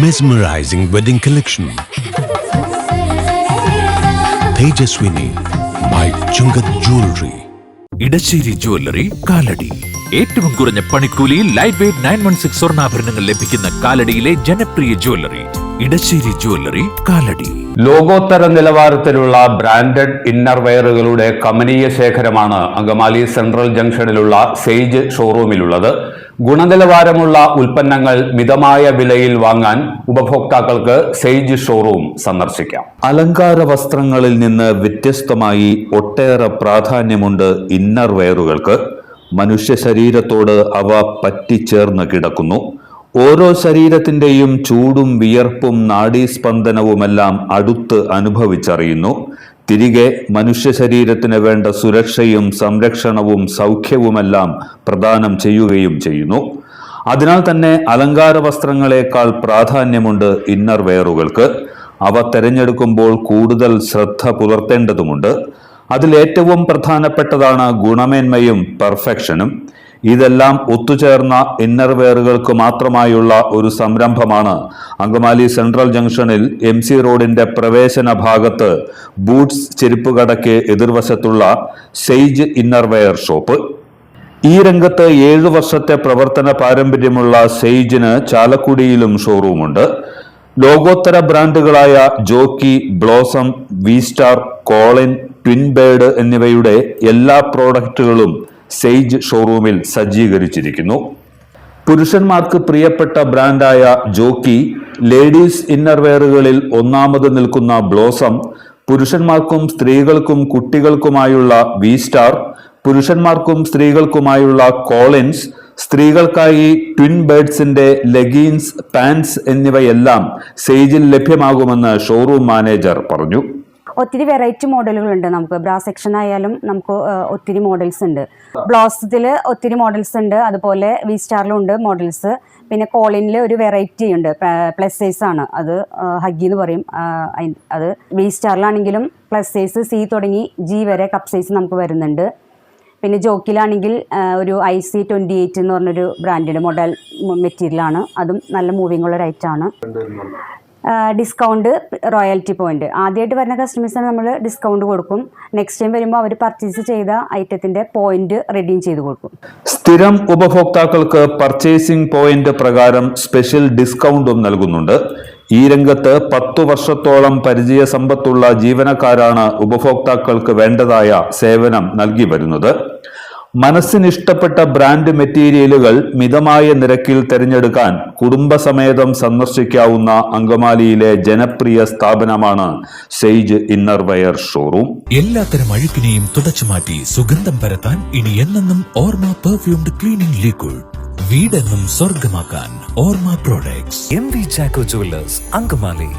Mesmerizing wedding collection. Tejaswini by Chungat Jewelry. Edasseri jewellery Kalady. ഏറ്റവും കുറഞ്ഞ പണിക്കൂലിയിൽ ലൈറ്റ് വെയ്റ്റ് 916 സ്വർണ്ണാഭരണങ്ങൾ ലഭിക്കുന്ന കാലടിയിലെ ജനപ്രിയ ജ്വല്ലറി ഇടശ്ശേരി ജ്വല്ലറി കാലടി. ലോകോത്തര നിലവാരത്തിലുള്ള ബ്രാൻഡഡ് ഇന്നർവെയറുകളുടെ കമനീയ ശേഖരമാണ് അങ്കമാലി സെൻട്രൽ ജംഗ്ഷനിലുള്ള സെയ്ജ് ഷോറൂമിലുള്ളത്. ഗുണനിലവാരമുള്ള ഉൽപ്പന്നങ്ങൾ മിതമായ വിലയിൽ വാങ്ങാൻ ഉപഭോക്താക്കൾക്ക് സെയ്ജ് ഷോറൂം സന്ദർശിക്കാം. അലങ്കാര വസ്ത്രങ്ങളിൽ നിന്ന് വ്യത്യസ്തമായി ഒട്ടേറെ പ്രാധാന്യമുണ്ട് ഇന്നർവെയറുകൾക്ക്. മനുഷ്യ ശരീരത്തോട് അവ പറ്റിച്ചേർന്ന് കിടക്കുന്നു. ഓരോ ശരീരത്തിന്റെയും ചൂടും വിയർപ്പും നാഡീസ്പന്ദനവുമെല്ലാം അടുത്ത് അനുഭവിച്ചറിയുന്നു. തിരികെ മനുഷ്യ ശരീരത്തിന് വേണ്ട സുരക്ഷയും സംരക്ഷണവും സൗഖ്യവുമെല്ലാം പ്രദാനം ചെയ്യുകയും ചെയ്യുന്നു. അതിനാൽ തന്നെ അലങ്കാര വസ്ത്രങ്ങളെക്കാൾ പ്രാധാന്യമുണ്ട് ഇന്നർവെയറുകൾക്ക്. അവ തെരഞ്ഞെടുക്കുമ്പോൾ കൂടുതൽ ശ്രദ്ധ പുലർത്തേണ്ടതുണ്ട്. അതിലേറ്റവും പ്രധാനപ്പെട്ടതാണ് ഗുണമേന്മയും പെർഫെക്ഷനും. ഇതെല്ലാം ഒത്തുചേർന്ന ഇന്നർവെയറുകൾക്ക് മാത്രമായുള്ള ഒരു സംരംഭമാണ് അങ്കമാലി സെൻട്രൽ ജംഗ്ഷനിൽ MC റോഡിന്റെ പ്രവേശന ഭാഗത്ത് ബൂട്ട്സ് ചെരുപ്പുകടയ്ക്ക് എതിർവശത്തുള്ള സെയ്ജ് ഇന്നർവെയർ ഷോപ്പ്. ഈ രംഗത്ത് 7 വർഷത്തെ പ്രവർത്തന പാരമ്പര്യമുള്ള സെയ്ജിന് ചാലക്കുടിയിലും ഷോറൂമുണ്ട്. ലോകോത്തര ബ്രാൻഡുകളായ Jockey, Blossom, V Star, Colin, Twin Bird എന്നിവയുടെ എല്ലാ പ്രോഡക്റ്റുകളും സെയ്ജ് ഷോറൂമിൽ സജ്ജീകരിച്ചിരിക്കുന്നു. പുരുഷന്മാർക്ക് പ്രിയപ്പെട്ട ബ്രാൻഡായ ജോക്കി, ലേഡീസ് ഇന്നർവെയറുകളിൽ ഒന്നാമത് നിൽക്കുന്ന ബ്ലോസം, പുരുഷന്മാർക്കും സ്ത്രീകൾക്കും കുട്ടികൾക്കുമായുള്ള V-സ്റ്റാർ, പുരുഷന്മാർക്കും സ്ത്രീകൾക്കുമായുള്ള കോളിൻസ്, സ്ത്രീകൾക്കായി ട്വിൻ ബേർഡ്സിന്റെ ലെഗിൻസ്, പാൻസ് എന്നിവയെല്ലാം സെയ്ജിൽ ലഭ്യമാകുമെന്ന് ഷോറൂം മാനേജർ പറഞ്ഞു. ഒത്തിരി വെറൈറ്റി മോഡലുകളുണ്ട്. നമുക്ക് ബ്രാ സെക്ഷൻ ആയാലും നമുക്ക് ഒത്തിരി മോഡൽസ് ഉണ്ട്. ബ്ലൗസിൽ ഒത്തിരി മോഡൽസ് ഉണ്ട്. അതുപോലെ V-സ്റ്റാറിലും ഉണ്ട് മോഡൽസ്. പിന്നെ കോളിനിൽ ഒരു വെറൈറ്റി ഉണ്ട്, പ്ലസ് സൈസ് ആണ്. അത് ഹഗ്ഗി എന്ന് പറയും. അത് V-സ്റ്റാറിലാണെങ്കിലും പ്ലസ് സൈസ് C തുടങ്ങി G വരെ കപ്പ് സൈസ് നമുക്ക് വരുന്നുണ്ട്. പിന്നെ ജോക്കിലാണെങ്കിൽ ഒരു IC28 എന്ന് പറഞ്ഞൊരു ബ്രാൻഡിൻ്റെ മോഡൽ മെറ്റീരിയലാണ്. അതും നല്ല മൂവിങ് ഉള്ള ഒരു ഐറ്റമാണ്. Discount, royalty point. ആദ്യമായിട്ട് വരുന്ന കസ്റ്റമേഴ്സിന് നമ്മൾ ഡിസ്കൗണ്ട് കൊടുക്കും. നെക്സ്റ്റ് ടൈം വരുമ്പോൾ അവർ പർച്ചേസ് ചെയ്ത ഐറ്റത്തിന്റെ പോയിന്റ് റിഡീം ചെയ്ത് കൊടുക്കും. സ്ഥിരം ഉപഭോക്താക്കൾക്ക് പർച്ചേസിംഗ് പോയിന്റ് പ്രകാരം സ്പെഷ്യൽ ഡിസ്കൗണ്ടും നൽകുന്നുണ്ട്. ഈ രംഗത്ത് 10 വർഷത്തോളം പരിചയ സമ്പത്തുള്ള ജീവനക്കാരാണ് ഉപഭോക്താക്കൾക്ക് വേണ്ടതായ സേവനം നൽകി വരുന്നത്. മനസ്സിനിഷ്ടപ്പെട്ട ബ്രാൻഡ് മെറ്റീരിയലുകൾ മിതമായ നിരക്കിൽ തിരഞ്ഞെടുക്കാൻ കുടുംബസമേതം സന്ദർശിക്കാവുന്ന അങ്കമാലിയിലെ ജനപ്രിയ സ്ഥാപനമാണ് സെയ്ജ് ഇന്നർവെയർ ഷോറൂം. എല്ലാത്തരം അഴുക്കിനെയും തുടച്ചുമാറ്റി സുഗന്ധം പരത്താൻ ഇനി എന്നെന്നും ഓർമ്മ പെർഫ്യൂംഡ് ക്ലീനിംഗ് ലിക്വിഡ്. വീടെന്നും സ്വർഗമാക്കാൻ ഓർമ്മ products. MV Chacko jewellers, Angamaly.